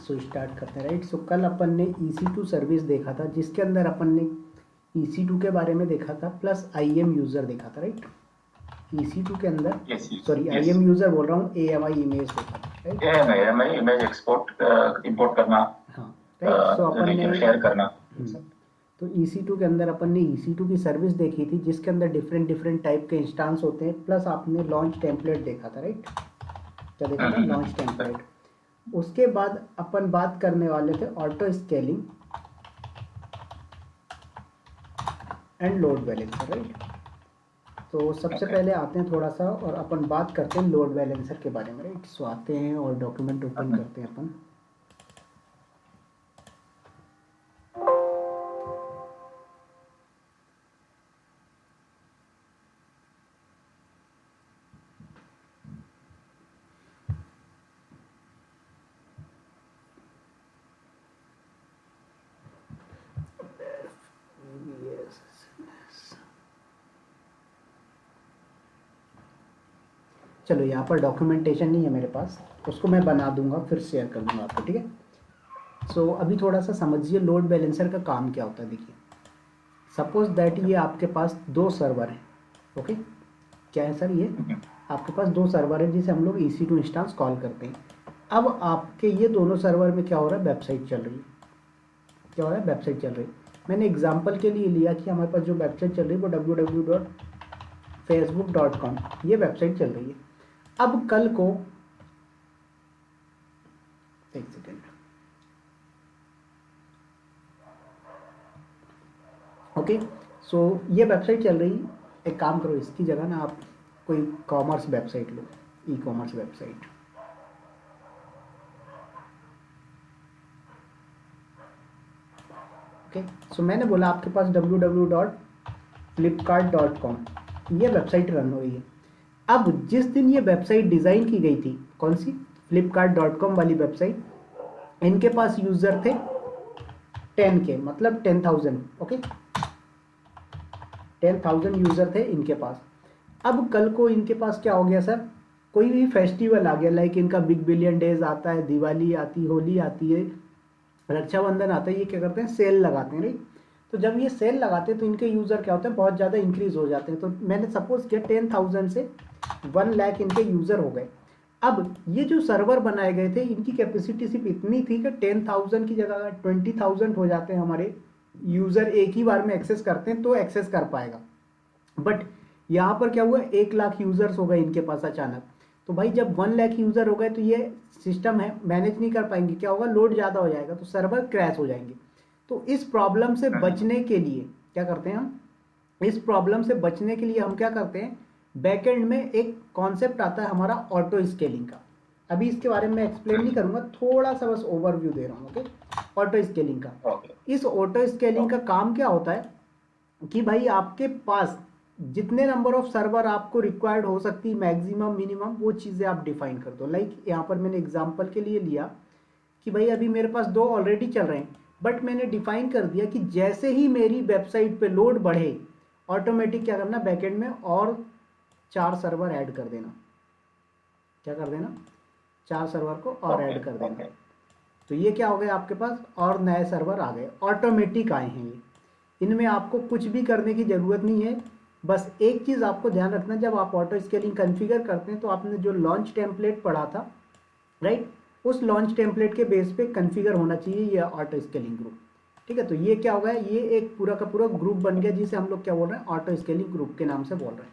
So start करते हैं right. सो कल अपन ने EC2 सर्विस देखा था जिसके अंदर अपन ने EC2 के बारे में देखा था प्लस IAM यूज़र देखा था राइट। EC2 के अंदर सॉरी IAM यूज़र बोल रहा हूँ, AMI इमेज देखा था right. AMI image export import करना, हाँ राइट। सो अपन ने शेयर करना। तो EC2 के अंदर अपन ने EC2 की सर्विस देखी थी जिसके अंदर डिफरेंट टाइप के इंस्टांस होते हैं, प्लस आपने लॉन्च टेम्पलेट देखा था राइट। क्या देखा था? Launch template. उसके बाद अपन बात करने वाले थे auto scaling and load balancer right. तो सबसे पहले आते हैं थोड़ा सा और अपन बात करते हैं लोड बैलेंसर के बारे में राइट। सो आते हैं और डॉक्यूमेंट ओपन करते हैं अपन। चलो यहाँ पर डॉक्यूमेंटेशन नहीं है मेरे पास, उसको मैं बना दूंगा फिर शेयर कर दूंगा आपको, ठीक है। सो अभी थोड़ा सा समझिए लोड बैलेंसर का काम क्या होता है। देखिए सपोज दैट ये आपके पास दो सर्वर हैं, ओके। क्या है सर? ये आपके पास दो सर्वर है जिसे हम लोग EC2 इंस्टांस कॉल करते हैं। अब आपके ये दोनों सर्वर में क्या हो रहा है? वेबसाइट चल रही है। क्या हो रहा है? वेबसाइट चल रही है। मैंने एग्जाम्पल के लिए लिया कि हमारे पास जो वेबसाइट चल रही है वो www.facebook.com ये वेबसाइट चल रही है। अब कल को एक सेकेंड, ओके। सो ये वेबसाइट चल रही। एक काम करो, इसकी जगह ना आप कोई कॉमर्स वेबसाइट लो, ई-कॉमर्स वेबसाइट। ओके। सो मैंने बोला आपके पास www.flipkart.com ये वेबसाइट रन हो रही है। अब जिस दिन ये वेबसाइट डिज़ाइन की गई थी, कौन सी? flipkart.com वाली वेबसाइट, इनके पास यूज़र थे 10K, मतलब 10,000, ओके। 10,000 यूज़र थे इनके पास। अब कल को इनके पास क्या हो गया सर? कोई भी फेस्टिवल आ गया, लाइक इनका बिग बिलियन डेज आता है, दिवाली आती, होली आती है, रक्षाबंधन आता है, ये क्या करते हैं? सेल लगाते हैं राइट। तो जब ये सेल लगाते हैं तो इनके यूज़र क्या होते हैं? बहुत ज़्यादा इंक्रीज हो जाते हैं। तो मैंने सपोज किया 10,000 से 1 लाख इनके यूज़र हो गए। अब ये जो सर्वर बनाए गए थे इनकी कैपेसिटी सिर्फ इतनी थी कि 10,000 की जगह 20,000 हो जाते हैं हमारे यूज़र एक ही बार में एक्सेस करते हैं तो एक्सेस कर पाएगा। बट यहाँ पर क्या हुआ? 1 लाख यूज़र्स हो गए इनके पास अचानक। तो भाई जब 1 लाख यूज़र हो गए तो ये सिस्टम है मैनेज नहीं कर पाएंगे। क्या होगा? लोड ज़्यादा हो जाएगा तो सर्वर क्रैश हो जाएंगे। तो इस प्रॉब्लम से बचने के लिए क्या करते हैं हम? इस प्रॉब्लम से बचने के लिए हम क्या करते हैं? बैकएंड में एक कॉन्सेप्ट आता है हमारा ऑटो स्केलिंग का। अभी इसके बारे में एक्सप्लेन नहीं करूंगा, थोड़ा सा बस ओवरव्यू दे रहा हूँ, ओके। ऑटो स्केलिंग का इस ऑटो स्केलिंग का काम क्या होता है कि भाई आपके पास जितने नंबर ऑफ सर्वर आपको रिक्वायर्ड हो सकती है, मैक्सिमम मिनिमम, वो चीज़ें आप डिफाइन कर दो। लाइक यहाँ पर मैंने एग्जांपल के लिए लिया कि भाई अभी मेरे पास 2 ऑलरेडी चल रहे हैं, बट मैंने डिफाइन कर दिया कि जैसे ही मेरी वेबसाइट पे लोड बढ़े ऑटोमेटिक क्या करना? बैकएंड में और 4 सर्वर ऐड कर देना। क्या कर देना? 4 सर्वर को और ऐड कर देना। तो ये क्या हो गया? आपके पास और नए सर्वर आ गए, ऑटोमेटिक आए हैं ये। इनमें आपको कुछ भी करने की ज़रूरत नहीं है। बस एक चीज़ आपको ध्यान रखना, जब आप ऑटो स्केलिंग कॉन्फ़िगर करते हैं तो आपने जो लॉन्च टेम्पलेट पढ़ा था राइट, उस लॉन्च टेम्पलेट के बेस पे कॉन्फ़िगर होना चाहिए ये ऑटो स्केलिंग ग्रुप, ठीक है। तो ये क्या हो गया? ये एक पूरा का पूरा ग्रुप बन गया जिसे हम लोग क्या बोल रहे हैं? ऑटो स्केलिंग ग्रुप के नाम से बोल रहे हैं।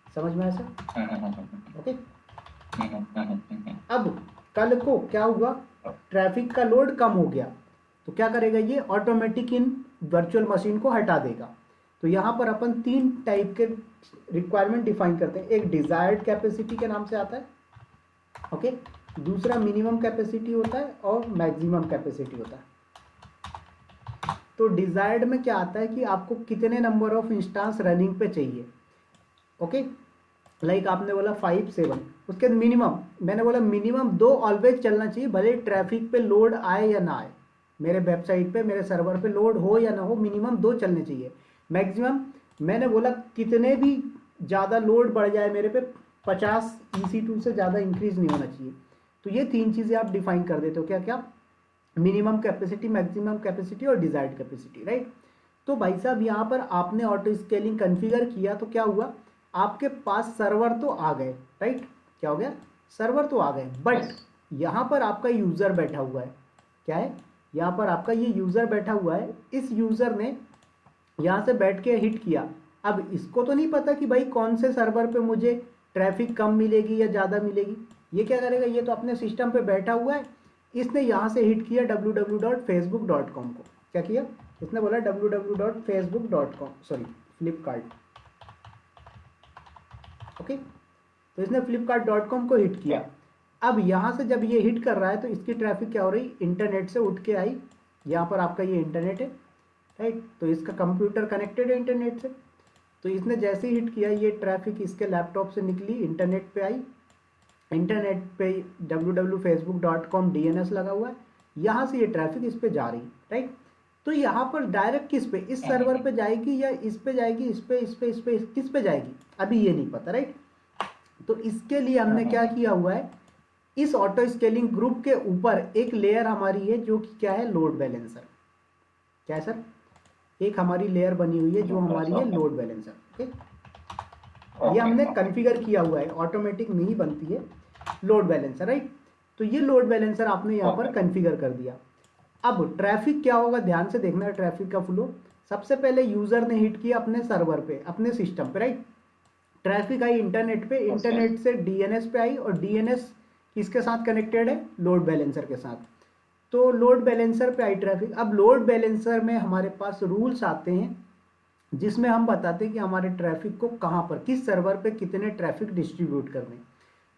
समझ में आया सर? ओके। अब कल को क्या हुआ? ट्रैफिक का लोड कम हो गया तो क्या करेगा? ये ऑटोमेटिक इन वर्चुअल मशीन को हटा देगा। तो यहाँ पर अपन 3 टाइप के रिक्वायरमेंट डिफाइन करते हैं। एक डिजायर्ड कैपेसिटी के नाम से आता है, ओके। दूसरा मिनिमम कैपेसिटी होता है और मैक्सिमम कैपेसिटी होता है। तो डिजायर्ड में क्या आता है कि आपको कितने नंबर ऑफ इंस्टांस रनिंग पे चाहिए, ओके। लाइक आपने बोला 5 7, उसके मिनिमम मैंने बोला मिनिमम 2 ऑलवेज चलना चाहिए, भले ट्रैफिक पे लोड आए या ना आए, मेरे वेबसाइट पे मेरे सर्वर पे लोड हो या ना हो, मिनिमम 2 चलने चाहिए। मैक्सिमम मैंने बोला कितने भी ज़्यादा लोड बढ़ जाए मेरे पे 50 EC2 से ज़्यादा इंक्रीज नहीं होना चाहिए। तो ये 3 चीज़ें आप डिफाइन कर देते हो, क्या क्या, मिनिमम कैपेसिटी, मैक्सिमम कैपेसिटी और डिजायर्ड कैपेसिटी, राइट। तो भाई साहब यहाँ पर आपने ऑटो स्केलिंग कन्फिगर किया तो क्या हुआ, आपके पास सर्वर तो आ गए, राइट। क्या हो गया, सर्वर तो आ गए, बट यहाँ पर आपका यूज़र बैठा हुआ है। क्या है, यहाँ पर आपका ये यूज़र बैठा हुआ है। इस यूज़र ने यहाँ से बैठ के हिट किया। अब इसको तो नहीं पता कि भाई कौन से सर्वर पे मुझे ट्रैफिक कम मिलेगी या ज़्यादा मिलेगी। ये क्या करेगा, ये तो अपने सिस्टम पे बैठा हुआ है। इसने यहाँ से हिट किया www.facebook.com को। क्या किया, इसने बोला www.facebook.com, सॉरी फ्लिपकार्ट, ओके। तो इसने flipkart.com को हिट किया। अब यहाँ से जब ये हिट कर रहा है तो इसकी ट्रैफिक क्या हो रही, इंटरनेट से उठ के आई। यहाँ पर आपका ये इंटरनेट है, राइट। तो इसका कंप्यूटर कनेक्टेड है इंटरनेट से। तो इसने जैसे ही हिट किया, ये ट्रैफिक इसके लैपटॉप से निकली, इंटरनेट पे आई। इंटरनेट पे www.facebook.com DNS लगा हुआ है, यहाँ से ये ट्रैफिक इस पे जा रही, राइट। तो यहाँ पर डायरेक्ट किस पे, इस सर्वर पे जाएगी या इस पे जाएगी, इस पे किस पे जाएगी, अभी ये नहीं पता, राइट। तो इसके लिए हमने क्या किया हुआ है, इस ऑटो स्केलिंग ग्रुप के ऊपर एक लेयर हमारी है जो कि क्या है, लोड बैलेंसर। क्या है सर, एक हमारी लेयर बनी हुई है जो हमारी है लोड बैलेंसर, ओके। ये हमने कॉन्फ़िगर किया हुआ है, ऑटोमेटिक नहीं बनती है लोड बैलेंसर, राइट। तो ये लोड बैलेंसर आपने यहाँ पर कॉन्फ़िगर कर दिया। अब ट्रैफिक क्या होगा, ध्यान से देखना है ट्रैफिक का फ्लो। सबसे पहले यूजर ने हिट किया अपने सर्वर पे, अपने सिस्टम पे, राइट। ट्रैफिक आई इंटरनेट पे, इंटरनेट से डीएनएस पे आई, और डीएनएस किसके साथ कनेक्टेड है, लोड बैलेंसर के साथ। तो लोड बैलेंसर पे आई ट्रैफिक। अब लोड बैलेंसर में हमारे पास रूल्स आते हैं जिसमें हम बताते हैं कि हमारे ट्रैफिक को कहाँ पर, किस सर्वर पे कितने ट्रैफिक डिस्ट्रीब्यूट करने।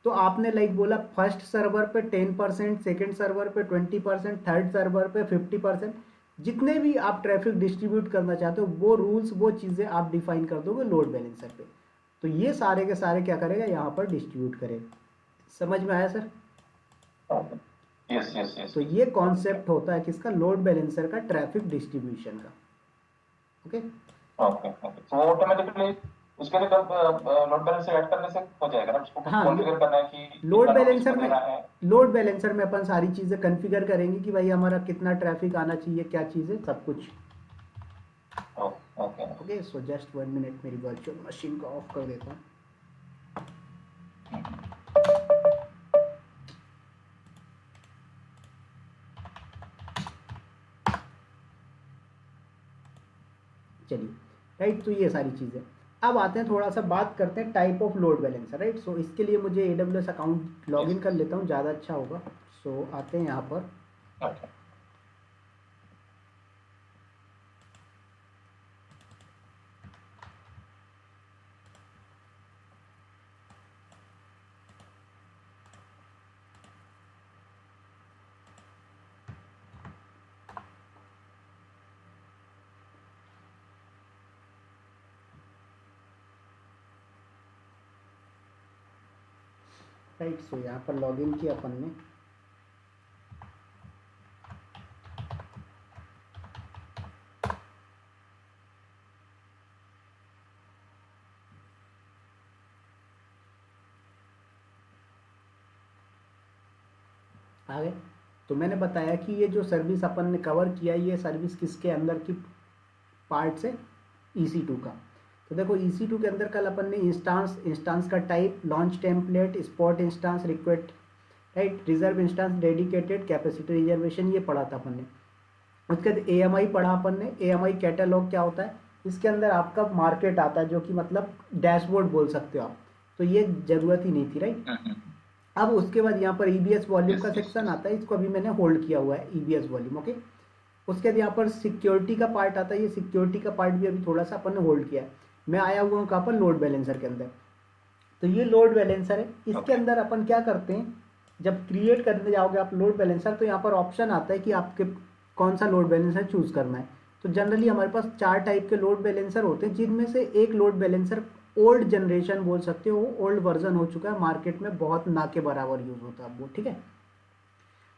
तो आपने लाइक बोला फर्स्ट सर्वर पे 10%, सेकेंड सर्वर पे 20%, थर्ड सर्वर पे 50%, जितने भी आप ट्रैफिक डिस्ट्रीब्यूट करना चाहते हो वो रूल्स, वो चीज़ें आप डिफाइन कर दोगे लोड बैलेंसर पे। तो ये सारे के सारे क्या करेगा, यहाँ पर डिस्ट्रीब्यूट करेगा। समझ में आया सर? Yes yes yes. तो ये कॉन्सेप्ट होता है किसका, लोड बैलेंसर का, ट्रैफिक डिस्ट्रीब्यूशन का, ओके। Okay okay. तो ऑटोमेटिकली उसके लिए कब लोड बैलेंसर ऐड करने से हो जाएगा ना, उसको हाँ, कॉन्फ़िगर करना है कि लोड बैलेंसर में अपन सारी चीज़ें कॉन्फ़िगर करेंगे कि भाई हमारा कितना ट्रैफिक आना चाहिए, क्या चीज़ें, सब कुछ। Okay okay, so just 1 minute, मेरी वर्चुअल मशीन को ऑफ कर देता हूँ। चलिए, राइट। तो ये सारी चीज़ें, अब आते हैं थोड़ा सा बात करते हैं type of load balancer, right. So इसके लिए मुझे AWS अकाउंट लॉगिन कर लेता हूँ, ज़्यादा अच्छा होगा। सो आते हैं यहाँ पर, राइट। सो यहाँ पर लॉगिन किया अपन ने। आ गए। तो मैंने बताया कि ये जो सर्विस अपन ने कवर किया, ये सर्विस किसके अंदर की पार्ट से, EC2 का। तो देखो EC2 के अंदर कल अपन ने इंस्टांस का type, launch template, spot instance, request, right, reserve instance, dedicated, capacity reservation, ये पढ़ा था अपन ने। उसके बाद AMI पढ़ा अपन ने। AMI कैटलॉग क्या होता है, इसके अंदर आपका मार्केट आता है, जो कि मतलब डैशबोर्ड बोल सकते हो आप। तो ये जरूरत ही नहीं थी, राइट। अब उसके बाद यहाँ पर EBS वॉल्यूम का सेक्शन आता है, इसको अभी मैंने होल्ड किया हुआ है, EBS वॉल्यूम, ओके। उसके बाद यहाँ पर सिक्योरिटी का पार्ट आता है, ये सिक्योरिटी का पार्ट भी अभी थोड़ा सा अपन ने होल्ड किया है। मैं आया हुआ हूँ कहाँ पर, लोड बैलेंसर के अंदर। तो ये लोड बैलेंसर है, इसके अंदर अपन क्या करते हैं, जब क्रिएट करने जाओगे आप लोड बैलेंसर, तो यहाँ पर ऑप्शन आता है कि आपके कौन सा लोड बैलेंसर चूज करना है। तो जनरली हमारे पास 4 टाइप के लोड बैलेंसर होते हैं, जिनमें से एक लोड बैलेंसर ओल्ड जनरेशन बोल सकते हो, ओल्ड वर्जन हो चुका है, मार्केट में बहुत ना के बराबर यूज होता है वो, ठीक है।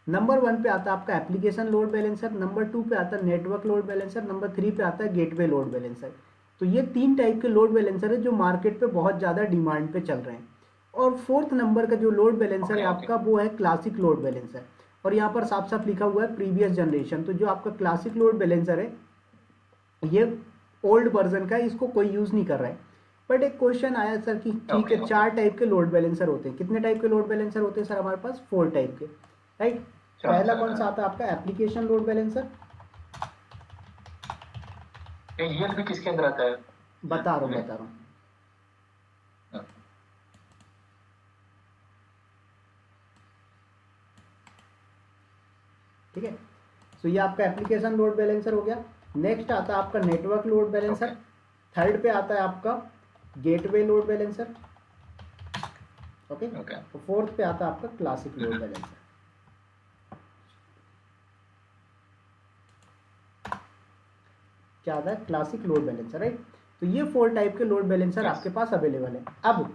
नंबर 1 पे आता है आपका एप्लीकेशन लोड बैलेंसर, नंबर 2 पे आता है नेटवर्क लोड बैलेंसर, नंबर 3 पे आता है गेटवे लोड बैलेंसर। तो ये 3 टाइप के लोड बैलेंसर है जो मार्केट पे बहुत ज़्यादा डिमांड पे चल रहे हैं। और फोर्थ नंबर का जो लोड बैलेंसर है ओके, आपका, वो है क्लासिक लोड बैलेंसर। और यहाँ पर साफ साफ लिखा हुआ है प्रीवियस जनरेशन। तो जो आपका क्लासिक लोड बैलेंसर है ये ओल्ड वर्जन का है, इसको कोई यूज नहीं कर रहा है। बट एक क्वेश्चन आया सर कि ठीक ओके, है, ओके। 4 टाइप के लोड बैलेंसर होते हैं। कितने टाइप के लोड बैलेंसर होते हैं सर हमारे पास? 4 टाइप के, राइट। चलो पहला कौन चलो। सा आता है आपका? Application load balancer. ये भी किसके अंदर आता है? बता रहा हूँ ये बता रहा हूँ। ठीक है, तो ये आपका एप्लीकेशन लोड बैलेंसर हो गया। नेक्स्ट आता है आपका network load okay, balancer. Third पे आता है आपका gateway load balancer. Okay, okay. तो फोर्थ पे आता है आपका क्लासिक लोड बैलेंसर। क्या आता है? Classic load balancer, right. तो ये 4 टाइप के लोड बैलेंसर यस। आपके पास अवेलेबल है। अब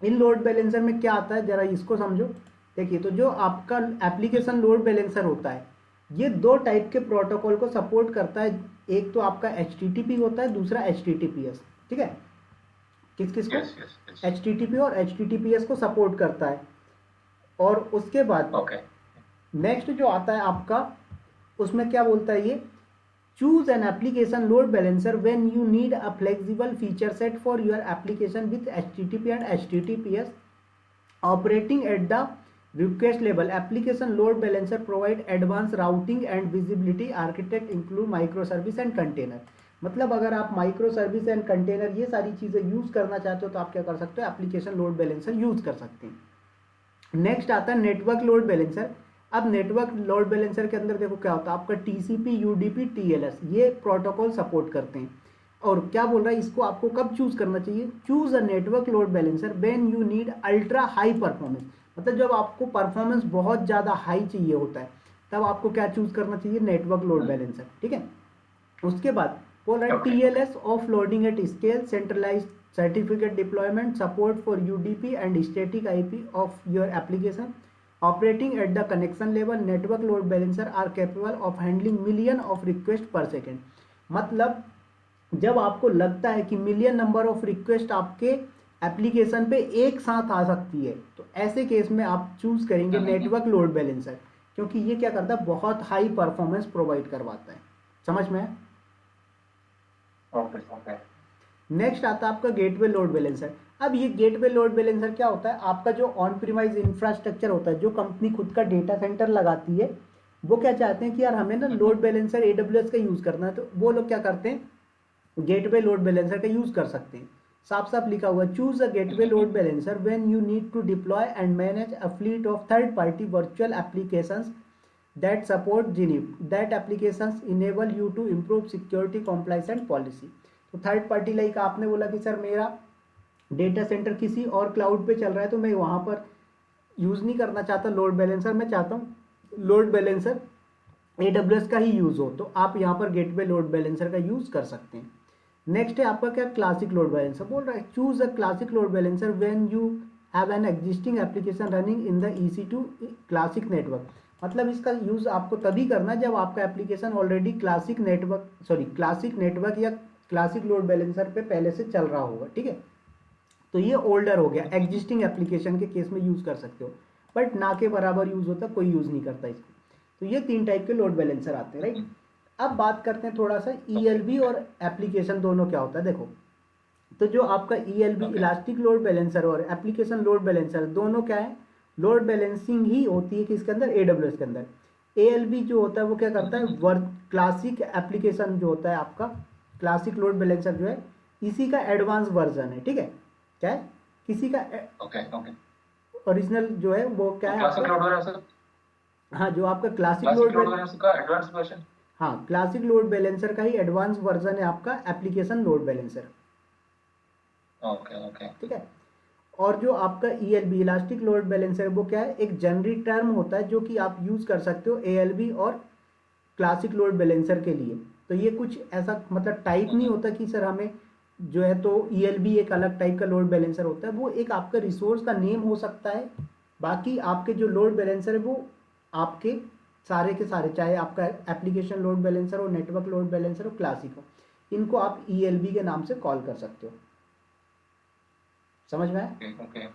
इन लोड बैलेंसर में क्या आता है, जरा इसको समझो। देखिए, तो जो आपका एप्लीकेशन लोड बैलेंसर होता है ये 2 टाइप के प्रोटोकॉल को सपोर्ट करता है। एक तो आपका HTTP होता है, दूसरा HTTPS। ठीक है, किस किस को? Yes, yes, yes. HTTP और HTTPS को सपोर्ट करता है। और उसके बाद ओके, नेक्स्ट जो आता है आपका, उसमें क्या बोलता है ये? Choose an application load balancer when you need a flexible feature set for your application with HTTP and HTTPS operating at the request level. Application load balancer provide advanced routing and visibility. Architect include microservice and container. मतलब अगर आप micro service and container ये सारी चीज़ें use करना चाहते हो तो आप क्या कर सकते हो? एप्लीकेशन लोड बैलेंसर यूज़ कर सकते हैं। नेक्स्ट आता है नेटवर्क लोड बैलेंसर। अब नेटवर्क लोड बैलेंसर के अंदर देखो क्या होता है आपका, TCP, UDP, TLS ये प्रोटोकॉल सपोर्ट करते हैं। और क्या बोल रहा है, इसको आपको कब चूज करना चाहिए? Choose a network load balancer when you need ultra high performance. मतलब जब आपको परफॉर्मेंस बहुत ज़्यादा हाई चाहिए होता है तब आपको क्या चूज करना चाहिए? Network load balancer. ठीक है, उसके बाद बोल रहा है okay, okay. TLS offloading at scale, centralize certificate deployment, support for UDP and static IP of your application, operating at the connection level. Network load balancer are capable of handling million of request per second. मतलब जब आपको लगता है कि million number of request आपके application पे एक साथ आ सकती है तो ऐसे केस में आप चूज करेंगे नेटवर्क लोड बैलेंसर, क्योंकि ये क्या करता है? बहुत हाई परफॉर्मेंस प्रोवाइड करवाता है। समझ में? Okay, okay. नेक्स्ट आता है आपका गेटवे लोड बैलेंसर। अब ये गेटवे लोड बैलेंसर क्या होता है? आपका जो ऑन प्रीमाइज इंफ्रास्ट्रक्चर होता है, जो कंपनी खुद का डेटा सेंटर लगाती है, वो क्या चाहते हैं कि यार हमें ना लोड बैलेंसर AWS का यूज करना है, तो वो लोग क्या करते हैं? गेटवे लोड बैलेंसर का यूज कर सकते हैं। साफ साफ लिखा हुआ, choose a gateway load balancer when you need to deploy and manage a fleet of third party virtual applications that support GNIB। That applications enable you to improve security, compliance and policy. तो third party like आपने बोला कि sir मेरा data centre किसी और cloud पे चल रहा है तो मैं वहां पर यूज नहीं करना चाहता लोड बैलेंसर, मैं चाहता हूँ लोड बैलेंसर AWS का ही यूज हो, तो आप यहाँ पर गेटवे लोड बैलेंसर का यूज कर सकते हैं। नेक्स्ट है आपका क्या? Classic load balancer. बोल रहा है choose a classic load balancer when you have an existing application running in the EC2 classic network. मतलब इसका यूज आपको तभी करना है जब आपका एप्लीकेशन ऑलरेडी क्लासिक नेटवर्क या क्लासिक लोड बैलेंसर पे पहले से चल रहा होगा। ठीक है, तो ये ओल्डर हो गया, एग्जिस्टिंग एप्लीकेशन के केस में यूज कर सकते हो, बट ना के बराबर यूज होता, कोई यूज नहीं करता इसको। तो ये 3 टाइप के लोड बैलेंसर आते हैं, राइट। अब बात करते हैं थोड़ा सा ELB और एप्लीकेशन दोनों क्या होता है। देखो, तो जो आपका ELB okay, elastic load balancer और एप्लीकेशन लोड बैलेंसर दोनों क्या है? लोड बैलेंसिंग ही होती है किसके अंदर? AWS के अंदर। ALB जो होता है वो क्या करता है? वर्क क्लासिक एप्लीकेशन जो होता है आपका, क्लासिक लोड बैलेंसर जो है इसी का एडवांस वर्जन है। ठीक है, क्या है? किसी का ओके, ओके। ओरिजिनल जो है वो क्या है क्लासिक आपका? लोड बैलेंसर, हाँ, जो आपका classic classic load load balancer का एडवांस वर्जन। हाँ, क्लासिक लोड बैलेंसर का ही एडवांस वर्जन है आपका application load balancer. Okay, okay. ठीक है, और जो आपका ELB इलास्टिक लोड बैलेंसर वो क्या है? एक जनरिक टर्म होता है जो कि आप यूज कर सकते हो ALB और क्लासिक लोड बैलेंसर के लिए। तो ये कुछ ऐसा मतलब टाइप नहीं होता कि सर हमें जो है, तो ELB एक अलग टाइप का लोड बैलेंसर होता है, वो एक आपका रिसोर्स का नेम हो सकता है। बाकी आपके जो लोड बैलेंसर है वो आपके सारे के सारे, चाहे आपका एप्लीकेशन लोड बैलेंसर हो, नेटवर्क लोड बैलेंसर हो, क्लासिक हो, इनको आप ELB के नाम से कॉल कर सकते हो। समझ में आया? Okay, okay.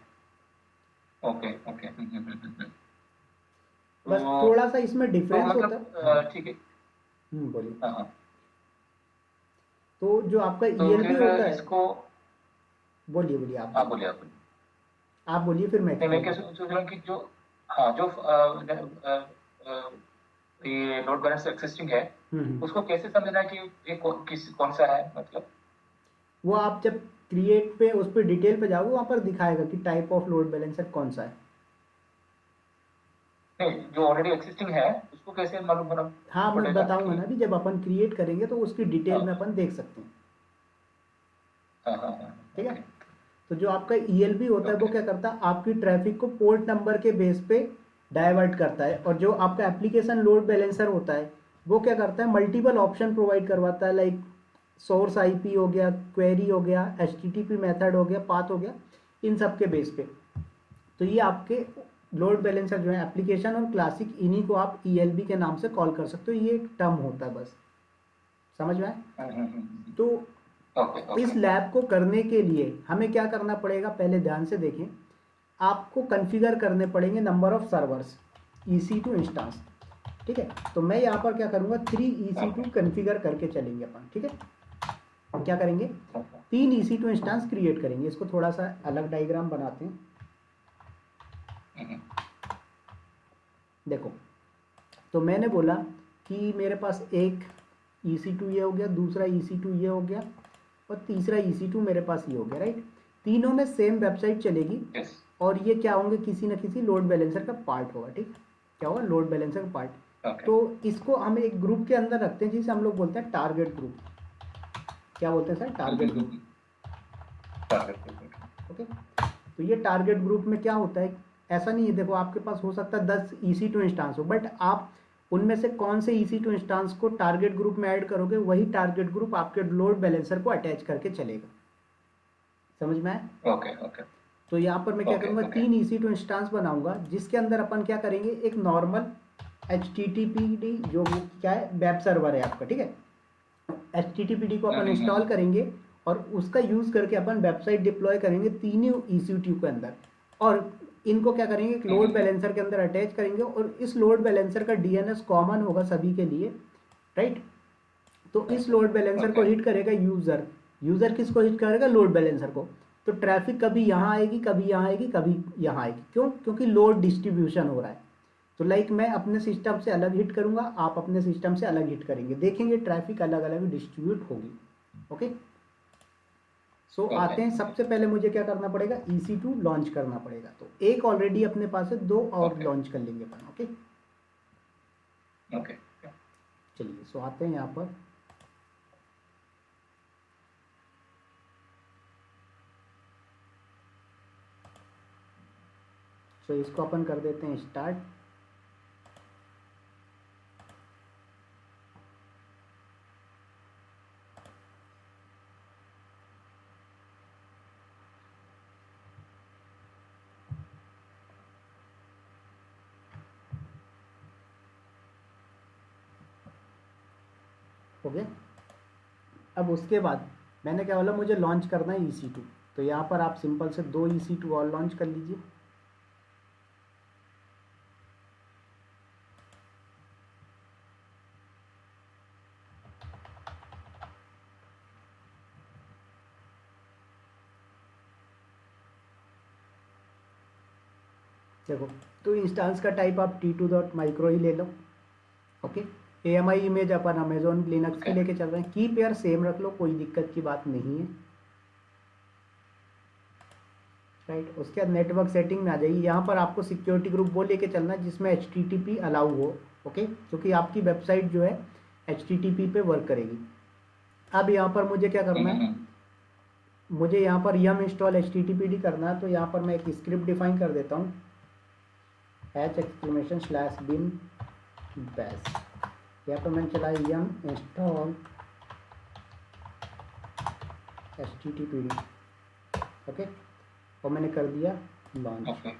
Okay okay. बस तो थोड़ा सा इसमें डिफरेंस होता मतलब है। हाँ। ठीक है। बोलिए। हाँ हाँ। तो जो आपका तो ईएलबी फिर होता है, इसको, बोलिए बोलिए, आप हाँ बोलिए। बोलिए आप बोलिए। आप बोलिए फिर मैं नहीं, मैं एक्सप्लेन क्या करूँ। सोच रहा हूँ कि जो, हाँ जो ये लोड बैलेंस एक्सिस्टिंग है, हम्म। उसको कैसे समझना है कि ये कौन सा है मतलब। वो आप जब क्रिएट पे उस पर डिटेल पे जाओगे वहाँ पर दिखाएगा कि टाइप ऑफ लोड बैलेंसर कौन सा है। नहीं, जो ऑलरेडी एक्सिस्टिंग है उसको कैसे मालूम होना हाँ, मैं पड़ेगा बताऊंगा कि, ना, भी जब अपन क्रिएट करेंगे तो उसकी डिटेल में हाँ अपन देख सकते हैं। हाँ हाँ हाँ, ठीक है। ओके तो जो आपका ईएलबी होता है वो ओके। क्या करता है, आपकी ट्रैफिक को पोर्ट नंबर के बेस पे डाइवर्ट करता है। और जो आपका एप्लीकेशन लोड बैलेंसर होता है वो क्या करता है, मल्टीपल ऑप्शन प्रोवाइड करवाता है, लाइक सोर्स आईपी हो गया, क्वेरी हो गया, एचटीटीपी मेथड हो गया, पाथ हो गया, इन सब के बेस पे। तो ये आपके लोड बैलेंसर जो है एप्लीकेशन और क्लासिक, इन्हीं को आप ईएलबी के नाम से कॉल कर सकते हो। ये एक टर्म होता है, बस समझ में आए। तो ओके इस ओके। लैब को करने के लिए हमें क्या करना पड़ेगा, पहले ध्यान से देखें। आपको कॉन्फ़िगर करने पड़ेंगे number of servers, EC2 instance. ठीक है। तो मैं यहाँ पर क्या करूँगा, 3 EC2 कॉन्फ़िगर करके चलेंगे अपन। ठीक है। क्या करेंगे, 3 EC2 इंस्टांस क्रिएट करेंगे। इसको थोड़ा सा अलग डायग्राम बनाते हैं। देखो, तो मैंने बोला कि मेरे पास एक EC2 ये हो गया, दूसरा EC2 ये हो गया, और तीसरा EC2 मेरे पास ये हो गया, राइट। तीनों में सेम वेबसाइट चलेगी, यस। और ये क्या होंगे, किसी ना किसी लोड बैलेंसर का पार्ट होगा। ठीक, क्या होगा, लोड बैलेंसर का पार्ट। ओके। तो इसको हम एक ग्रुप के अंदर रखते हैं जिसे हम लोग बोलते हैं टारगेट ग्रुप। क्या बोलते हैं सर, टारगेट ग्रुप। ओके। तो ये टारगेट ग्रुप में क्या होता है, ऐसा नहीं है, देखो आपके पास हो सकता है 10 EC2 इंस्टांस हो, बट आप उनमें से कौन से EC2 इंस्टांस को टारगेट ग्रुप में ऐड करोगे, वही टारगेट ग्रुप आपके लोड बैलेंसर को अटैच करके चलेगा। समझ में आया। ओके ओके तो यहाँ पर मैं क्या ओके करूँगा, ओके। 3 EC2 इंस्टांस बनाऊंगा जिसके अंदर अपन क्या करेंगे, एक नॉर्मल HTTPD, जो क्या है, वेब सर्वर है आपका। ठीक है। HTTPD को अपन इंस्टॉल करेंगे और उसका यूज़ करके अपन वेबसाइट डिप्लॉय करेंगे तीनों EC2 के अंदर। और इनको क्या करेंगे, एक लोड बैलेंसर के अंदर अटैच करेंगे, और इस लोड बैलेंसर का DNS कॉमन होगा सभी के लिए, राइट। तो इस लोड बैलेंसर को ओके हिट करेगा यूज़र। यूज़र किसको हिट करेगा, लोड बैलेंसर को। तो ट्रैफिक कभी यहाँ आएगी, कभी यहाँ आएगी, कभी यहाँ आएगी। क्यों, क्योंकि लोड डिस्ट्रीब्यूशन हो रहा है। तो लाइक मैं अपने सिस्टम से अलग हिट करूंगा, आप अपने सिस्टम से अलग हिट करेंगे, देखेंगे ट्रैफिक अलग अलग डिस्ट्रीब्यूट होगी। ओके। सो ओके आते हैं, सबसे पहले मुझे क्या करना पड़ेगा, EC2 लॉन्च करना पड़ेगा। तो एक ऑलरेडी अपने पास है, दो और ओके लॉन्च कर लेंगे अपन। Okay, okay. चलिए। सो आते हैं यहाँ पर। सो इसको अपन कर देते हैं स्टार्ट। हो गया। अब उसके बाद मैंने क्या बोला, मुझे लॉन्च करना है EC2। तो यहाँ पर आप सिंपल से 2 EC2 और लॉन्च कर लीजिए। देखो, तो इंस्टांस का टाइप आप T2.micro ही ले लो। ओके। AMI इमेज अपन अमेजोन लिनक्स की लेके चल रहे हैं, की पेयर सेम रख लो, कोई दिक्कत की बात नहीं है, राइट। उसके बाद नेटवर्क सेटिंग में आ जाइए। यहाँ पर आपको सिक्योरिटी ग्रुप वो लेके चलना है जिसमें HTTP अलाउ हो। ओके, क्योंकि आपकी वेबसाइट जो है HTTP पे वर्क करेगी। अब यहाँ पर मुझे क्या करना है, मुझे यहाँ पर यम इंस्टॉल HTTPD करना है। तो यहाँ पर मैं एक स्क्रिप्ट डिफाइन कर देता हूँ, /bin bash। यहाँ पर मैंने चला यम इंस्टॉल HTTPD। ओके, और मैंने कर दिया लॉन्च।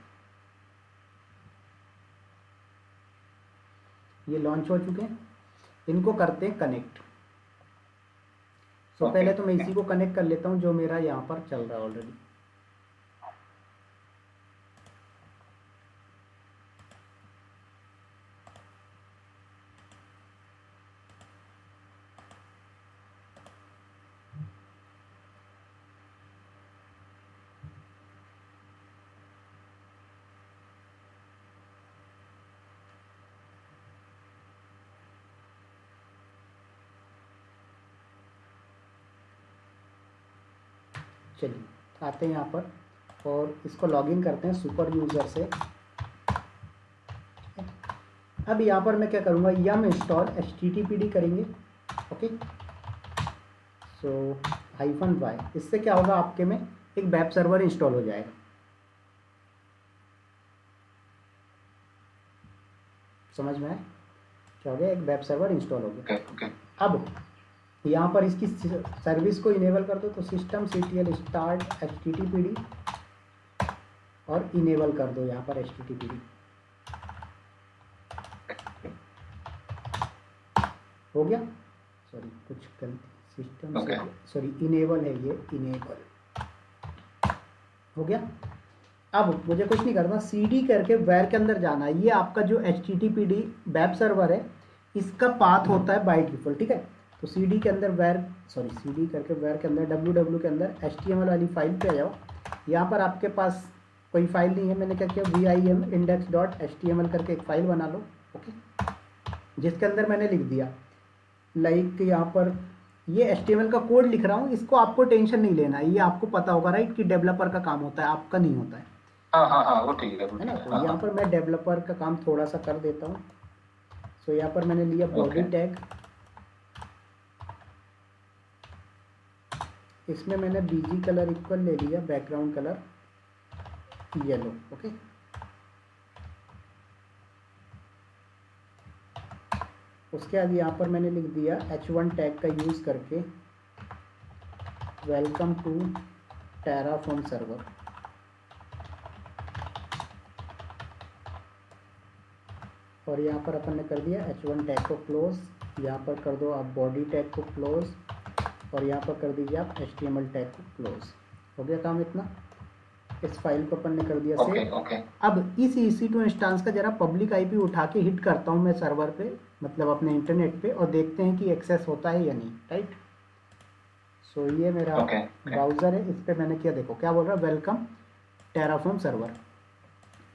ये लॉन्च हो चुके हैं। इनको करते हैं कनेक्ट। सो पहले तो मैं इसी को कनेक्ट कर लेता हूँ जो मेरा यहाँ पर चल रहा है ऑलरेडी। चलिए आते हैं यहाँ पर और इसको लॉगिन करते हैं सुपर यूज़र से। अब यहाँ पर मैं क्या करूँगा, यम इंस्टॉल HTTPD करेंगे। ओके, सो -y, इससे क्या होगा, आपके में एक वेब सर्वर इंस्टॉल हो जाएगा। समझ में आया क्या हो गया, एक वेब सर्वर इंस्टॉल हो गया। ओके। अब यहाँ पर इसकी सर्विस को इनेबल कर दो, तो systemctl start HTTPD और इनेबल कर दो यहाँ पर HTTPD। हो गया, सॉरी कुछ गलती, सिस्टम Okay. सॉरी इनेबल है, ये इनेबल हो गया। अब मुझे कुछ नहीं करना, CD करके वेर के अंदर जाना है। ये आपका जो HTTPD वेब सर्वर है, इसका पाथ होता है बाय डिफॉल्ट, ठीक है। तो CD के अंदर वेर, सॉरी CD करके वेर के अंदर www के अंदर HTML वाली फाइल पे आ जाओ। यहाँ पर आपके पास कोई फाइल नहीं है, मैंने क्या किया, vim index.html करके एक फाइल बना लो। ओके, जिसके अंदर मैंने लिख दिया लाइक यहाँ पर ये HTML का कोड लिख रहा हूँ, इसको आपको टेंशन नहीं लेना है, ये आपको पता होगा राइट कि डेवलपर का काम होता है, आपका नहीं होता है हाँ वो ठीक है ना। तो हाँ, यहाँ पर मैं डेवलपर का काम थोड़ा सा कर देता हूँ। सो यहाँ पर मैंने लिया बॉडी Okay. टैग, इसमें मैंने BG कलर इक्वल ले लिया, बैकग्राउंड कलर येलो। ओके, उसके बाद यहाँ पर मैंने लिख दिया H1 टैग का यूज़ करके वेलकम टू टेराफॉर्म सर्वर। और यहाँ पर अपन ने कर दिया H1 टैग को क्लोज, यहाँ पर कर दो आप बॉडी टैग को क्लोज और यहाँ पर कर दीजिए आप HTML टैग को क्लोज। हो गया काम इतना। इस फाइल को अपन ने कर दिया सेव। Okay. अब इस EC2 इंस्टांस का जरा पब्लिक IP उठा के हिट करता हूँ मैं सर्वर पे, मतलब अपने इंटरनेट पे, और देखते हैं कि एक्सेस होता है या नहीं, राइट। सो ये मेरा ब्राउज़र है, इस पर मैंने क्या, देखो क्या बोल रहा है, वेलकम टेराफॉर्म सर्वर।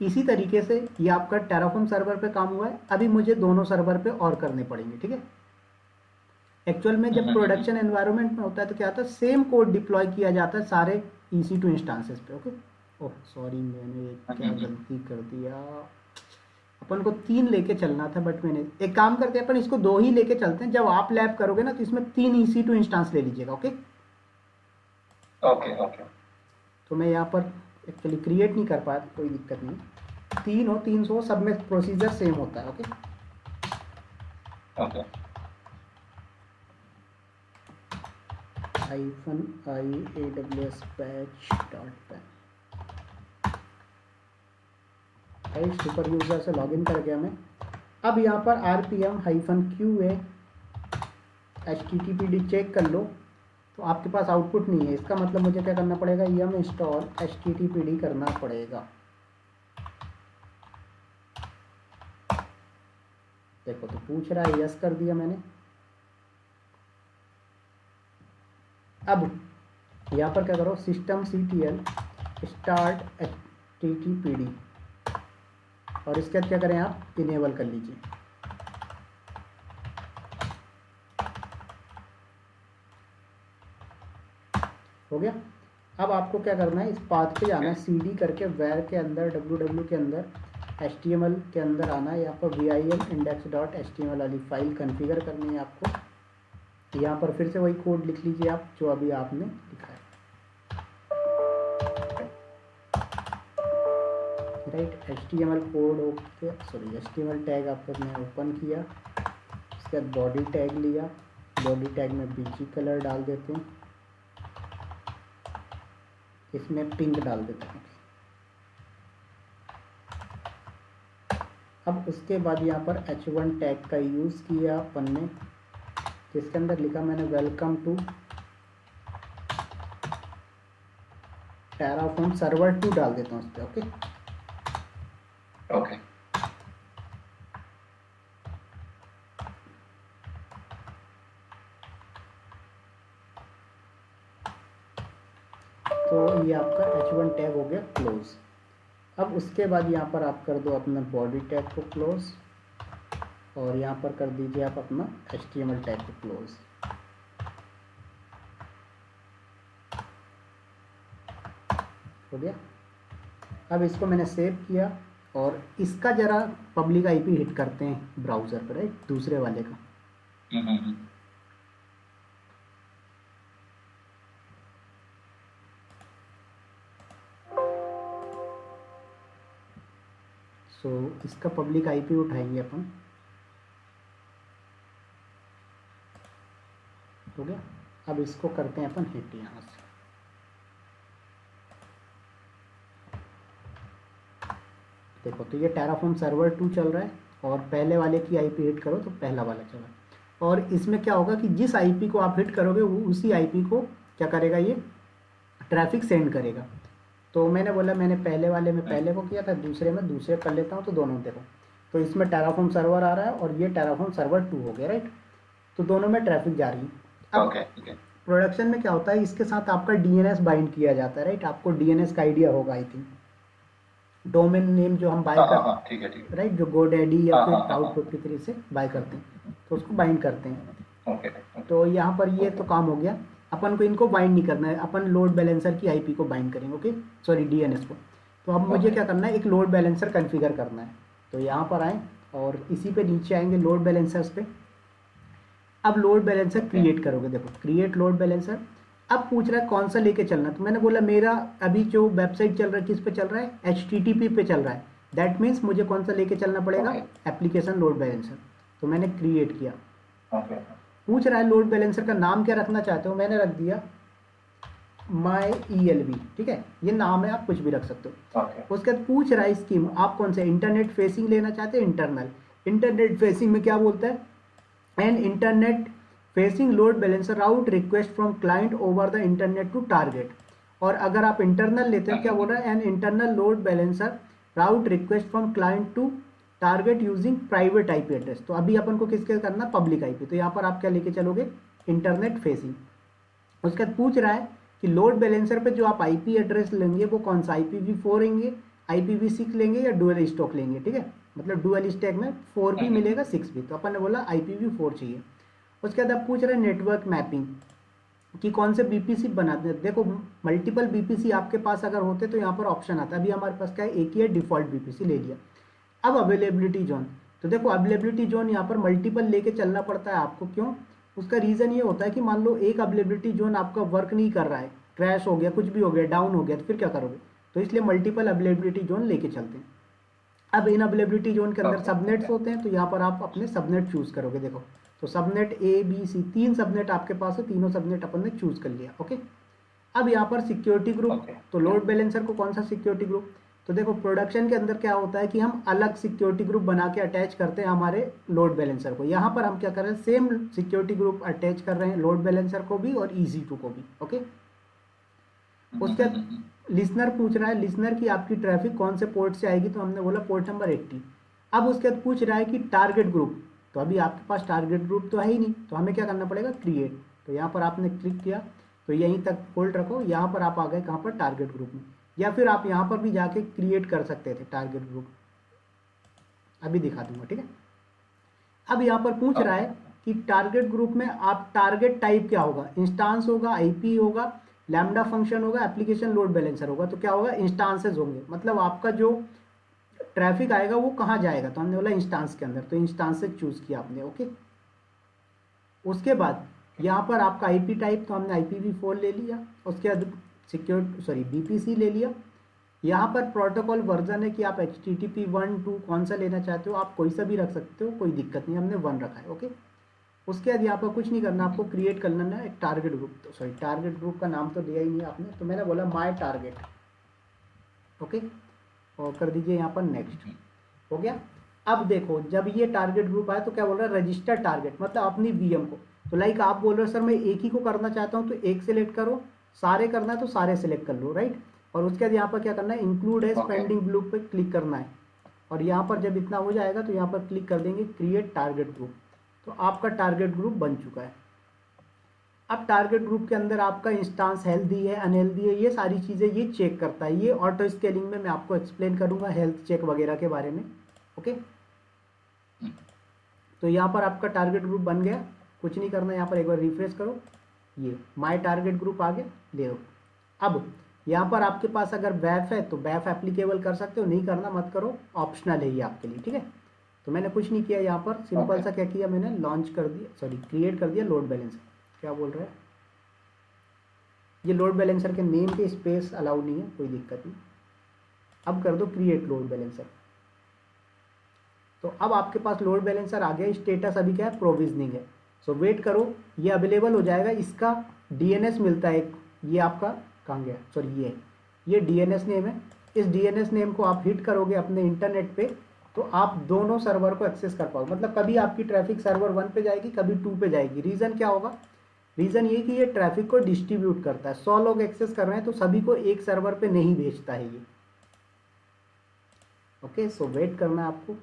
इसी तरीके से ये आपका टेराफॉर्म सर्वर पे काम हुआ है। अभी मुझे दोनों सर्वर पे और करने पड़ेंगे, ठीक है। एक्चुअल में जब प्रोडक्शन एनवायरनमेंट में होता है तो क्या होता है, सेम कोड डिप्लॉय किया जाता है सारे EC2 इंस्टांसेस पे। ओके, ओह सॉरी, मैंने क्या गलती कर दिया, अपन को 3 लेके चलना था, बट मैंने एक काम करते हैं, अपन इसको 2 ही लेके चलते हैं। जब आप लैब करोगे ना तो इसमें 3 EC2 इंस्टांस ले लीजिएगा। ओके। तो मैं यहाँ पर एक्चुअली क्रिएट नहीं कर पाया, कोई दिक्कत नहीं, 3 हो 300 सब में प्रोसीजर सेम होता है। Okay, -i aws super user से लॉगिन कर गया मैं। अब यहाँ पर rpm-qa HTTPD चेक कर लो, तो आपके पास आउटपुट नहीं है। इसका मतलब मुझे क्या करना पड़ेगा, yum इंस्टॉल HTTPD करना पड़ेगा। देखो तो पूछ रहा है, यस कर दिया मैंने। अब यहाँ पर क्या करो, systemctl start HTTPD और इसके बाद क्या करें, आप इनेबल कर लीजिए। हो गया। अब आपको क्या करना है, इस पाथ पे जाना है, CD करके वेर के अंदर www के अंदर HTML के अंदर आना है। यहाँ पर vim index.html वाली फाइल कॉन्फ़िगर करनी है आपको। यहाँ पर फिर से वही कोड लिख लीजिए आप जो अभी आपने लिखा है, right. HTML code okay, sorry HTML tag आपने ओपन किया, उसके बाद बॉडी टैग लिया, बॉडी टैग में BG कलर डाल देते हैं, इसमें पिंक डाल देते हैं। अब उसके बाद यहाँ पर H1 टैग का यूज़ किया अपन ने, जिसके अंदर लिखा मैंने वेलकम टू टेराफॉर्म सर्वर 2 डाल देता हूँ उस पर। ओके। तो ये आपका H1 टैग हो गया क्लोज। अब उसके बाद यहाँ पर आप कर दो अपना बॉडी टैग को क्लोज और यहाँ पर कर दीजिए आप अपना HTML टैग को क्लोज। हो गया। अब इसको मैंने सेव किया और इसका जरा पब्लिक आईपी हिट करते हैं ब्राउज़र पर, राइट, दूसरे वाले का। सो इसका पब्लिक आईपी उठाएंगे अपन। हो गया। अब इसको करते हैं अपन हिट यहाँ से। देखो तो ये टेराफॉर्म सर्वर 2 चल रहा है और पहले वाले की आईपी हिट करो तो पहला वाला चल रहा है। और इसमें क्या होगा कि जिस आईपी को आप हिट करोगे वो उसी आईपी को क्या करेगा, ये ट्रैफिक सेंड करेगा। तो मैंने बोला मैंने पहले वाले में पहले को किया था, दूसरे में दूसरे कर लेता हूँ, तो दोनों देखो। तो इसमें टेराफॉर्म सर्वर आ रहा है और ये टेराफॉर्म सर्वर 2 हो गया, राइट। तो दोनों में ट्रैफिक जा रही है। अब प्रोडक्शन में क्या होता है, इसके साथ आपका डीएनएस बाइंड किया जाता है, राइट। आपको डीएनएस का आइडिया होगा आई थिंक, डोमेन नेम जो हम बाय करते हैं, राइट, जो गोडैडी या फिर क्लाउड 53 से बाय करते हैं, तो उसको बाइंड करते हैं। तो यहाँ पर ये तो काम हो गया। अपन को इनको बाइंड नहीं करना है, अपन लोड बैलेंसर की आईपी को बाइंड करेंगे, ओके, सॉरी डीएनएस को। तो अब मुझे क्या करना है, एक लोड बैलेंसर कॉन्फ़िगर करना है। तो यहाँ पर आए और इसी पे नीचे आएंगे लोड बैलेंसर्स पे। अब लोड बैलेंसर क्रिएट करोगे, देखो क्रिएट लोड बैलेंसर। अब पूछ रहा है कौन सा लेके चलना, तो मैंने बोला मेरा अभी जो वेबसाइट चल रहा है किस पे चल रहा है, HTTP पे चल रहा है। दैट मीन्स मुझे कौन सा लेके चलना पड़ेगा, एप्लीकेशन लोड बैलेंसर। तो मैंने क्रिएट किया। पूछ रहा है लोड बैलेंसर का नाम क्या रखना चाहते हो, मैंने रख दिया MyELB, ठीक है, ये नाम है, आप कुछ भी रख सकते हो। उसके बाद पूछ रहा है स्कीम आप कौन से इंटरनेट फेसिंग लेना चाहते हैं, इंटरनल। इंटरनेट फेसिंग में क्या बोलता है, an internet facing load balancer route request from client over the internet to target. और अगर आप इंटरनल लेते हो क्या बोल रहा है, an internal load balancer route request from client to target using private IP address. तो अभी अपन को किसके करना, पब्लिक आईपी। तो यहाँ पर आप क्या लेके चलोगे, इंटरनेट फेसिंग। उसके बाद पूछ रहा है कि लोड बैलेंसर पे जो आप आईपी एड्रेस लेंगे वो कौन सा, IPv4 लेंगे, IPv6 लेंगे या डुअल स्टॉक लेंगे, ठीक है, मतलब डुअल स्टैक में 4 भी मिलेगा 6 भी। तो अपन ने बोला IPv4 चाहिए। उसके बाद आप पूछ रहे हैं नेटवर्क मैपिंग कि कौन से BPC बनाते हैं। देखो मल्टीपल BPC आपके पास अगर होते तो यहाँ पर ऑप्शन आता है। अभी हमारे पास क्या है, एक ही है, डिफॉल्ट BPC ले लिया। अब अवेलेबिलिटी जोन, तो देखो अवेलेबिलिटी जोन यहाँ पर मल्टीपल लेके चलना पड़ता है आपको। क्यों, उसका रीज़न ये होता है कि मान लो एक अवेलेबिलिटी जोन आपका वर्क नहीं कर रहा है, क्रैश हो गया, कुछ भी हो गया, डाउन हो गया, तो फिर क्या करोगे। तो इसलिए मल्टीपल अवेलेबिलिटी जोन लेके चलते हैं। अब इन अवेलेबिलिटी जोन के अंदर सबनेट्स होते हैं, तो यहाँ पर आप अपने सबनेट चूज करोगे। देखो तो subnet A B C 3 subnet आपके पास है, तीनों सबनेट अपन ने चूज कर लिया, ओके। अब यहाँ पर सिक्योरिटी ग्रुप, तो लोड बैलेंसर को कौन सा सिक्योरिटी ग्रुप, तो देखो प्रोडक्शन के अंदर क्या होता है कि हम अलग सिक्योरिटी ग्रुप बना के अटैच करते हैं हमारे लोड बैलेंसर को। यहाँ पर हम क्या कर रहे हैं, सेम सिक्योरिटी ग्रुप अटैच कर रहे हैं लोड बैलेंसर को भी और EC2 को भी, ओके। उसके बाद लिसनर पूछ रहा है, लिसनर की आपकी ट्रैफिक कौन से पोर्ट से आएगी, तो हमने बोला पोर्ट नंबर 80। अब उसके बाद पूछ रहा है कि टारगेट ग्रुप, तो अभी आपके पास टारगेट ग्रुप तो है ही नहीं, तो हमें क्या करना पड़ेगा, क्रिएट। तो यहाँ पर आपने क्लिक किया तो यहीं तक होल्ड रखो, यहाँ पर आप आ गए कहाँ पर, टारगेट ग्रुप में। या फिर आप यहाँ पर भी जाके क्रिएट कर सकते थे टारगेट ग्रुप, अभी दिखा दूंगा, ठीक है। अब यहाँ पर पूछ रहा है कि टारगेट ग्रुप में आप टारगेट टाइप क्या होगा, इंस्टांस होगा, IP होगा, लैम्डा फंक्शन होगा, एप्लीकेशन लोड बैलेंसर होगा। तो क्या होगा, इंस्टांसेस होंगे, मतलब आपका जो ट्रैफिक आएगा वो कहाँ जाएगा, तो हमने बोला इंस्टांस के अंदर, तो इंस्टांसेस चूज किया आपने, ओके। उसके बाद यहाँ पर आपका IP टाइप, तो हमने IPv4 ले लिया। उसके बाद BPC ले लिया। यहाँ पर प्रोटोकॉल वर्जन है कि आप HTTP 1 2 कौन सा लेना चाहते हो, आप कोई सा भी रख सकते हो, कोई दिक्कत नहीं, हमने 1 रखा है, ओके। उसके बाद यहाँ पर कुछ नहीं करना, आपको क्रिएट कर लेना है एक टारगेट ग्रुप। तो टारगेट ग्रुप का नाम तो दिया ही नहीं आपने, तो मैंने बोला माय टारगेट, ओके, और कर दीजिए यहाँ पर नेक्स्ट, हो गया। अब देखो जब ये टारगेट ग्रुप आया तो क्या बोल रहा है, रजिस्टर टारगेट, मतलब अपनी VM को। तो लाइक आप बोल रहे हो सर मैं एक ही को करना चाहता हूँ, तो एक सिलेक्ट करो, सारे करना है तो सारे सिलेक्ट कर लो, राइट। और उसके बाद यहाँ पर क्या करना है, इंक्लूड एज पेंडिंग ब्लू पे क्लिक करना है। और यहाँ पर जब इतना हो जाएगा तो यहाँ पर क्लिक कर देंगे क्रिएट टारगेट ग्रुप। तो आपका टारगेट ग्रुप बन चुका है। अब टारगेट ग्रुप के अंदर आपका इंस्टांस हेल्दी है अनहेल्दी है, ये सारी चीज़ें ये चेक करता है। ये ऑटो स्केलिंग में मैं आपको एक्सप्लेन करूंगा हेल्थ चेक वगैरह के बारे में, ओके। तो यहाँ पर आपका टारगेट ग्रुप बन गया, कुछ नहीं करना, यहाँ पर एक बार रिफ्रेश करो, ये माय टारगेट ग्रुप आगे ले लो। अब यहाँ पर आपके पास अगर बैफ है तो बैफ एप्लीकेबल कर सकते हो, नहीं करना मत करो, ऑप्शनल है ये आपके लिए, ठीक है। तो मैंने कुछ नहीं किया यहाँ पर, सिंपल ओके सा क्या किया मैंने, लॉन्च कर दिया, सॉरी क्रिएट कर दिया लोड बैलेंसर। क्या बोल रहा है ये, लोड बैलेंसर के नेम पे स्पेस अलाउड नहीं है, कोई दिक्कत नहीं। अब कर दो क्रिएट लोड बैलेंसर। तो अब आपके पास लोड बैलेंसर आ गया, स्टेटस अभी क्या है, प्रोविजनिंग है। सो वेट करो, ये अवेलेबल हो जाएगा। इसका डीएनएस मिलता है एक, ये आपका कहाँ गया, सॉरी ये डीएनएस नेम है। इस डीएनएस नेम को आप हिट करोगे अपने इंटरनेट पे तो आप दोनों सर्वर को एक्सेस कर पाओगे। मतलब कभी आपकी ट्रैफिक सर्वर 1 पे जाएगी, कभी 2 पे जाएगी। रीज़न क्या होगा, रीज़न ये कि ये ट्रैफिक को डिस्ट्रीब्यूट करता है। 100 लोग एक्सेस कर रहे हैं तो सभी को एक सर्वर पे नहीं भेजता है ये। ओके, सो वेट करना है आपको।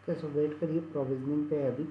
ओके, सो वेट करिए, प्रोविजनिंग पे है अभी।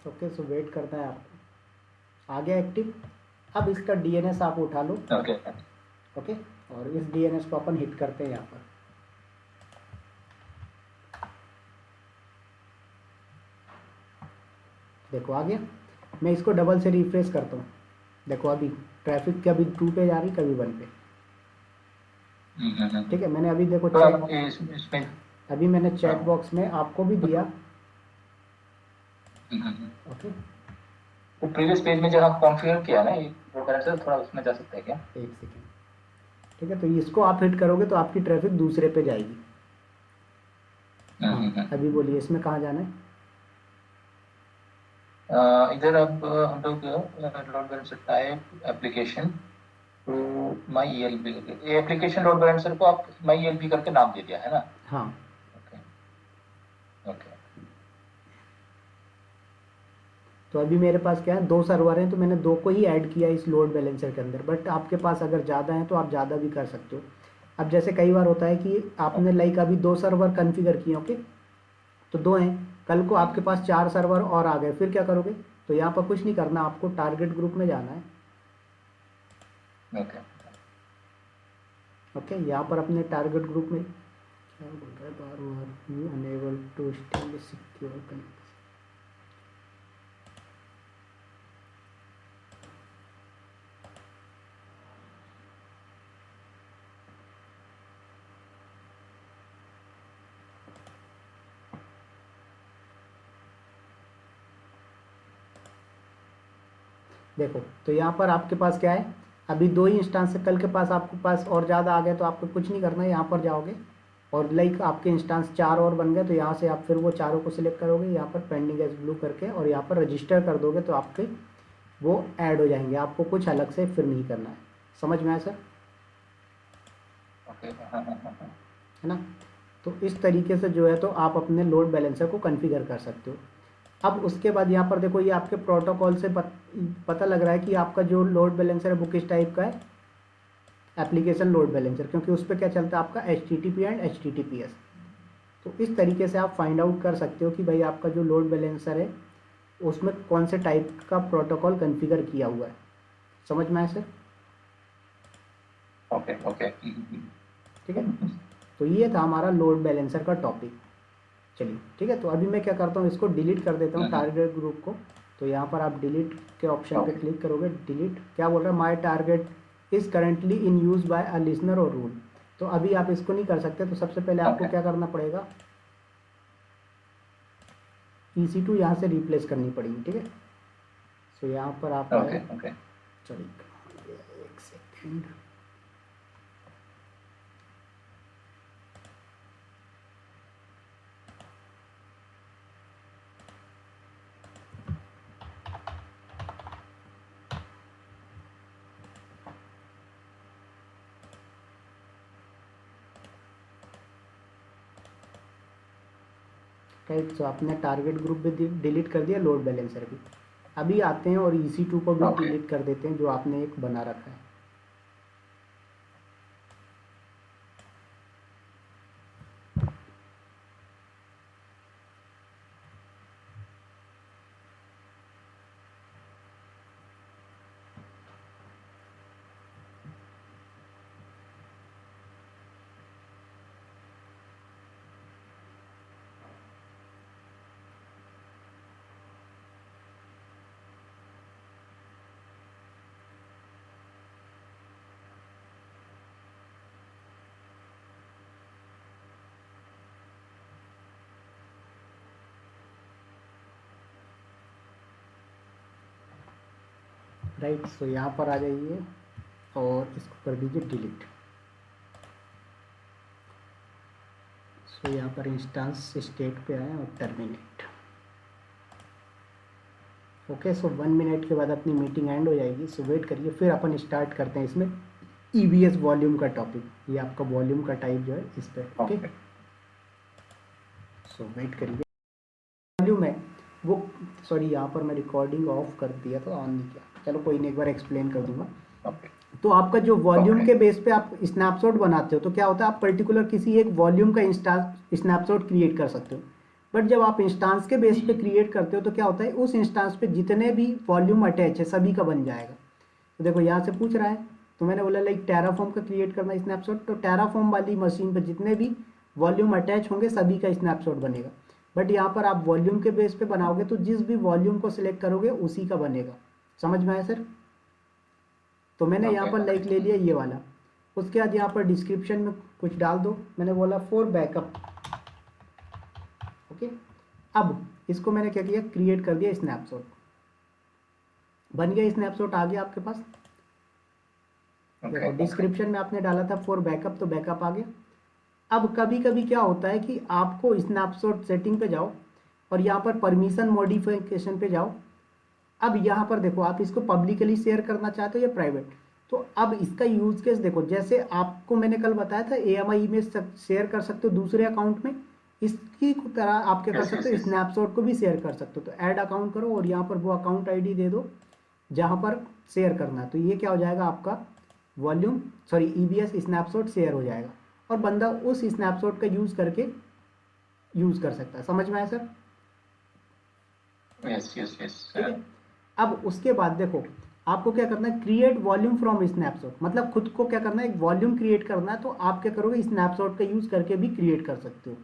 ओके, सो वेट करना है आपको। आ गया एक्टिव। अब इसका डीएनएस आप उठा लो। ओके ओके, और इस डीएनएस को अपन हिट करते हैं यहाँ पर। देखो आ गया। मैं इसको डबल से रिफ्रेश करता हूँ। देखो अभी ट्रैफिक कभी 2 पे जा रही, कभी 1 पे। ठीक है, मैंने अभी देखो तो चैट, आप इसमें अभी मैंने चैट बॉक्स में आपको भी दिया। ओके, वो प्रीवियस पेज में जहाँ कॉन्फ़िगर किया ना ये वो करेक्टर, थोड़ा उसमें जा सकता है क्या? एक सेकेंड। ठीक है, तो इसको आप हिट करोगे तो आपकी ट्रैफिक दूसरे पे जाएगी। हाँ, अभी बोलिए इसमें कहाँ जाना है? इधर अब हम लोग load balancer type application to my ELB, ये एप्लीकेशन लोड बैलेंसर को आप माई ईएलबी करके नाम दे दिया है ना? हाँ, ओके ओके तो अभी मेरे पास क्या है, 2 सर्वर हैं तो मैंने 2 को ही ऐड किया इस लोड बैलेंसर के अंदर। बट आपके पास अगर ज़्यादा है तो आप ज़्यादा भी कर सकते हो। अब जैसे कई बार होता है कि आपने लाइक अभी 2 सर्वर कॉन्फ़िगर किए, ओके, तो 2 हैं, कल को आपके पास 4 सर्वर और आ गए, फिर क्या करोगे? तो यहाँ पर कुछ नहीं करना, आपको टारगेट ग्रुप में जाना है। ओके ओके, यहाँ पर अपने टारगेट ग्रुप में क्या बोल रहा है, बार बार you unable to stay secure connect. देखो तो यहाँ पर आपके पास क्या है, अभी 2 ही इंस्टांस है, कल के पास आपके पास और ज़्यादा आ गए तो आपको कुछ नहीं करना है, यहाँ पर जाओगे और लाइक आपके इंस्टांस 4 और बन गए तो यहाँ से आप फिर वो चारों को सिलेक्ट करोगे, यहाँ पर पेंडिंग एज ब्लू करके, और यहाँ पर रजिस्टर कर दोगे तो आपके वो ऐड हो जाएंगे। आपको कुछ अलग से फिर नहीं करना है। समझ में आया सर? ओके, हाँ हाँ हाँ हाँ, है ना। तो इस तरीके से जो है तो आप अपने लोड बैलेंसर को कॉन्फ़िगर कर सकते हो। अब उसके बाद यहाँ पर देखो, ये आपके प्रोटोकॉल से पता लग रहा है कि आपका जो लोड बैलेंसर है वो किस टाइप का है, एप्लीकेशन लोड बैलेंसर, क्योंकि उस पर क्या चलता है आपका HTTP एंड HTTPS। तो इस तरीके से आप फाइंड आउट कर सकते हो कि भाई आपका जो लोड बैलेंसर है उसमें कौन से टाइप का प्रोटोकॉल कॉन्फ़िगर किया हुआ है। समझ में आया सर? ओके ओके, ठीक है, तो ये था हमारा लोड बैलेंसर का टॉपिक। चलिए ठीक है, तो अभी मैं क्या करता हूँ, इसको डिलीट कर देता हूँ टारगेट ग्रुप को। तो यहाँ पर आप डिलीट के ऑप्शन पे ओके क्लिक करोगे, डिलीट क्या बोल रहा है, my target is currently in use by a listener और रूल। तो अभी आप इसको नहीं कर सकते, तो सबसे पहले आपको ओके क्या करना पड़ेगा, EC2 यहाँ से रिप्लेस करनी पड़ेगी। ठीक है, तो यहाँ पर आप आए, ओके ओके, चलिए एक सेकेंड, राइट। तो आपने टारगेट ग्रुप भी डिलीट कर दिया, लोड बैलेंसर भी। अभी आते हैं और EC2 को भी ओके। डिलीट कर देते हैं जो आपने एक बना रखा है। राइट, सो यहाँ पर आ जाइए और इसको कर दीजिए डिलीट। सो यहाँ पर इंस्टेंस स्टेट पे आए और टर्मिनेट। ओके, सो 1 मिनट के बाद अपनी मीटिंग एंड हो जाएगी। सो वेट करिए, फिर अपन स्टार्ट करते हैं इसमें EBS वॉल्यूम का टॉपिक। ये आपका वॉल्यूम का टाइप जो है इस पर। ओके, सो वेट करिए। वॉल्यूम है वो, सॉरी यहाँ पर मैं रिकॉर्डिंग ऑफ कर दिया था, ऑन नहीं किया। चलो कोई नहीं, एक बार एक्सप्लेन कर दूंगा। ओके तो आपका जो वॉल्यूम ओके के बेस पे आप स्नैपशॉट बनाते हो, तो क्या होता है, आप पर्टिकुलर किसी एक वॉल्यूम का स्नैपशॉट क्रिएट कर सकते हो। बट जब आप इंस्टांस के बेस पे क्रिएट करते हो तो क्या होता है, उस इंस्टांस पे जितने भी वॉल्यूम अटैच है सभी का बन जाएगा। तो देखो यहाँ से पूछ रहा है, तो मैंने बोला लाइक टेराफॉर्म का क्रिएट करना स्नैपशॉट, तो टेराफॉर्म वाली मशीन पे जितने भी वॉल्यूम अटैच होंगे सभी का स्नैपशॉट बनेगा। बट यहाँ पर आप वॉल्यूम के बेस पे बनाओगे तो जिस भी वॉल्यूम को सिलेक्ट करोगे उसी का बनेगा। समझ में आया सर? तो मैंने यहाँ पर लाइक ले लिया ये वाला। उसके बाद यहाँ पर डिस्क्रिप्शन में कुछ डाल दो, मैंने बोला फॉर बैकअप। ओके, अब इसको मैंने क्या किया, क्रिएट कर दिया स्नैपशॉट, बन गया स्नैपशॉट आ गया आपके पास। देखो डिस्क्रिप्शन में आपने डाला था फॉर बैकअप, तो बैकअप आ गया। अब कभी कभी क्या होता है कि आपको स्नैपशॉट सेटिंग पे जाओ और यहाँ पर परमिशन मॉडिफिकेशन पे जाओ। अब यहाँ पर देखो, आप इसको पब्लिकली शेयर करना चाहते हो या प्राइवेट। तो अब इसका यूज केस देखो, जैसे आपको मैंने कल बताया था AMI इमेज शेयर कर सकते हो दूसरे अकाउंट में, इसकी तरह आप क्या कर सकते हो, स्नैपशॉट को भी शेयर कर सकते हो। तो ऐड अकाउंट करो और यहाँ पर वो अकाउंट ID दे दो जहाँ पर शेयर करना है। तो ये क्या हो जाएगा, आपका volume sorry EBS snapshot share हो जाएगा और बंदा उस स्नैपशॉट का यूज करके यूज कर सकता है। समझ में आया सर? Yes yes yes. ठीक है, अब उसके बाद देखो आपको क्या करना है, क्रिएट वॉल्यूम फ्रॉम स्नैपशॉट, मतलब खुद को क्या करना है, एक वॉल्यूम क्रिएट करना है। तो आप क्या करोगे, स्नैपशॉट का यूज करके भी क्रिएट कर सकते हो।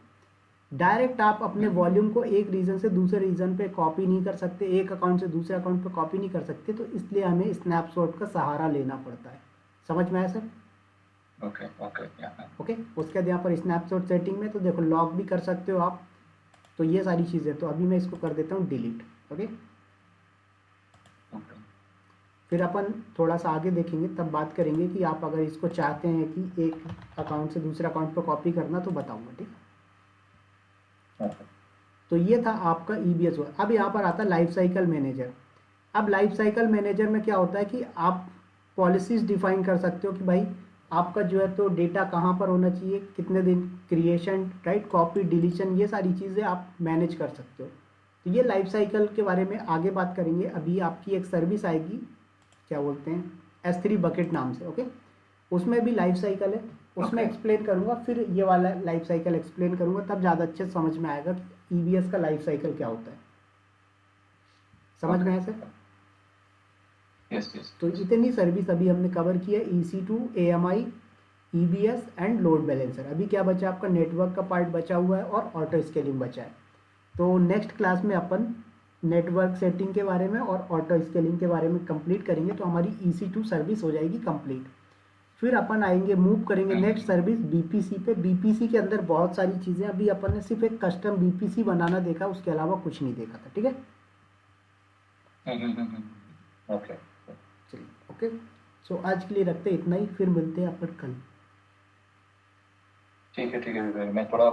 डायरेक्ट आप अपने वॉल्यूम को एक रीजन से दूसरे रीजन पे कॉपी नहीं कर सकते, एक अकाउंट से दूसरे अकाउंट पे कॉपी नहीं कर सकते, तो इसलिए हमें स्नैपशॉट का सहारा लेना पड़ता है। समझ में आया सर? ओके ओके ओके, उसके बाद यहाँ पर स्नैपशॉट सेटिंग में तो देखो लॉक भी कर सकते हो आप। तो ये सारी चीज़ें, तो अभी मैं इसको कर देता हूँ डिलीट। ओके, फिर अपन थोड़ा सा आगे देखेंगे, तब बात करेंगे कि आप अगर इसको चाहते हैं कि एक अकाउंट से दूसरे अकाउंट पर कॉपी करना, तो बताऊंगा। ठीक, तो ये था आपका EBS हुआ। अब यहाँ पर आता है लाइफ साइकिल मैनेजर। अब लाइफ साइकिल मैनेजर में क्या होता है कि आप पॉलिसीज डिफाइन कर सकते हो कि भाई आपका जो है तो डेटा कहाँ पर होना चाहिए, कितने दिन क्रिएशन, राइट, कॉपी, डिलीशन, ये सारी चीज़ें आप मैनेज कर सकते हो। तो ये लाइफ साइकिल के बारे में आगे बात करेंगे। अभी आपकी एक सर्विस आएगी, क्या बोलते हैं, S3 बकेट नाम से, ओके। उसमें भी लाइफ साइकिल है, उसमें ओके। एक्सप्लेन करूंगा, फिर ये वाला लाइफ साइकिल एक्सप्लेन करूंगा, तब ज़्यादा अच्छे से समझ में आएगा कि EBS का लाइफ साइकिल क्या होता है। समझ में ओके। आया सर? Yes yes. तो इतनी सर्विस अभी हमने कवर की है, EC2, AMI, EBS and load balancer. अभी क्या बचा है आपका, नेटवर्क का पार्ट बचा हुआ है और ऑटो स्केलिंग बचा है। तो नेक्स्ट क्लास में अपन नेटवर्क सेटिंग के बारे में और ऑटो स्केलिंग के बारे में कंप्लीट करेंगे, तो हमारी EC2 सर्विस हो जाएगी कंप्लीट। फिर अपन आएंगे, मूव करेंगे नेक्स्ट सर्विस BPC पे। BPC के अंदर बहुत सारी चीज़ें, अभी अपन ने सिर्फ एक कस्टम BPC बनाना देखा, उसके अलावा कुछ नहीं देखा था, ठीक है। ओके। चलिए, ओके। सो आज के लिए रखते हैं इतना ही, फिर मिलते हैं अपन कल। ठीक है मैं थोड़ा